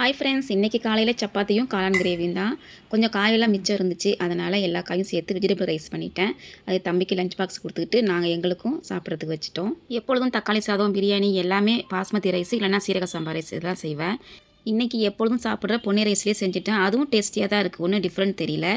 Hi friends, இன்றைக்கி காலையில் சப்பாத்தியும் காளான் கிரேவியும் தான். கொஞ்சம் காயெல்லாம் மிச்சம் இருந்துச்சு, அதனால் எல்லா காயும் சேர்த்து வெஜிடபிள் ரைஸ் பண்ணிட்டேன். அது தம்பிக்கு லஞ்ச் பாக்ஸ் கொடுத்துக்கிட்டு நாங்கள் எங்களுக்கும் சாப்பிட்றதுக்கு வச்சுட்டோம். எப்பொழுதும் தக்காளி சாதம், பிரியாணி எல்லாமே பாஸ்மதி ரைஸ் இல்லைனா சீரக சாம்பார் ரைஸ் இதெல்லாம் செய்வேன். இன்றைக்கி எப்பொழுதும் சாப்பிட்ற பொன்னி ரைஸ்லேயே செஞ்சுட்டேன். அதுவும் டேஸ்டியாக தான் இருக்குது, ஒன்றும் டிஃப்ரெண்ட் தெரியல,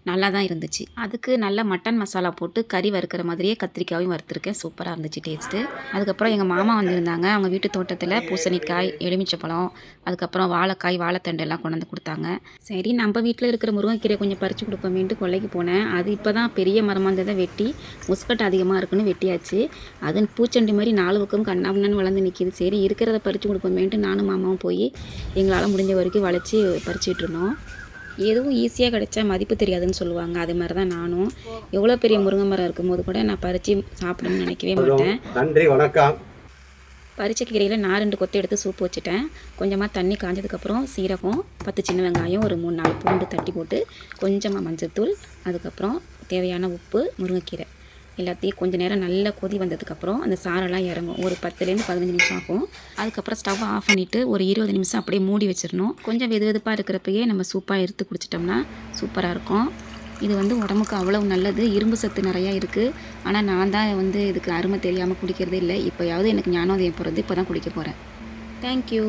நல்லா தான் இருந்துச்சு. அதுக்கு நல்ல மட்டன் மசாலா போட்டு கறி வறுக்கிற மாதிரியே கத்திரிக்காயும் வறுத்துருக்கேன். சூப்பராக இருந்துச்சு டேஸ்ட்டு. அதுக்கப்புறம் எங்கள் மாமா வந்திருந்தாங்க. அவங்க வீட்டு தோட்டத்தில் பூசணிக்காய், எலுமிச்சப்பழம், அதுக்கப்புறம் வாழைக்காய், வாழைத்தண்டு எல்லாம் கொண்டு வந்து கொடுத்தாங்க. சரி, நம்ம வீட்டில் இருக்கிற முருங்கைக்கீரை கொஞ்சம் பறித்து கொடுப்போமேன்ட்டு கொல்லைக்கு போனேன். அது இப்போ தான் பெரிய மரமாக இருந்ததை வெட்டி முஸ்கட் அதிகமாக இருக்குன்னு வெட்டியாச்சு. அது பூச்செண்டி மாதிரி 4 பக்கம் கண்ணாபுண்ணன்னு வளர்ந்து நிற்கிது. சரி, இருக்கிறத பறித்து கொடுப்போமேன்ட்டு நானும் மாமாவும் போய் எங்களால் முடிஞ்ச வரைக்கும் வளைச்சி பறிச்சிட்டு இருந்தோம். எதுவும் ஈஸியாக கிடைச்சா மதிப்பு தெரியாதுன்னு சொல்லுவாங்க. அது மாதிரி தான் நானும். எவ்வளோ பெரிய முருங்கை மரம் இருக்கும்போது கூட நான் பறித்து சாப்பிடணும்னு நினைக்கவே மாட்டேன். நன்றி, வணக்கம். பறிச்ச கீரையில் நான் 2 கொத்து எடுத்து சூப்பு வச்சுட்டேன். கொஞ்சமாக தண்ணி காஞ்சதுக்கப்புறம் சீரகம், 10 சின்ன வெங்காயம், ஒரு 3-4 பூண்டு தட்டி போட்டு கொஞ்சமாக மஞ்சள்தூள், அதுக்கப்புறம் தேவையான உப்பு, முருங்கைக்கீரை எல்லாத்தையும் கொஞ்சம் நேரம் நல்லா கொதி வந்ததுக்கப்புறம் அந்த சாரெல்லாம் இறங்கும். ஒரு 10லேருந்து 15 நிமிஷம் ஆகும். அதுக்கப்புறம் ஸ்டவ் ஆஃப் பண்ணிவிட்டு ஒரு 20 நிமிஷம் அப்படியே மூடி வச்சிடணும். கொஞ்சம் வெதுவெதுப்பாக இருக்கிறப்பயே நம்ம சூப்பாக எடுத்து குடிச்சிட்டோம்னா சூப்பராக இருக்கும். இது உடம்புக்கு அவ்வளவு நல்லது. இரும்பு சத்து நிறையா இருக்குது. ஆனால் நான் தான் இதுக்கு அருமை தெரியாமல் குடிக்கிறதே இல்லை. இப்போயாவது எனக்கு ஞானோதயம் போகிறது, இப்போ தான் குடிக்க போகிறேன். தேங்க்யூ.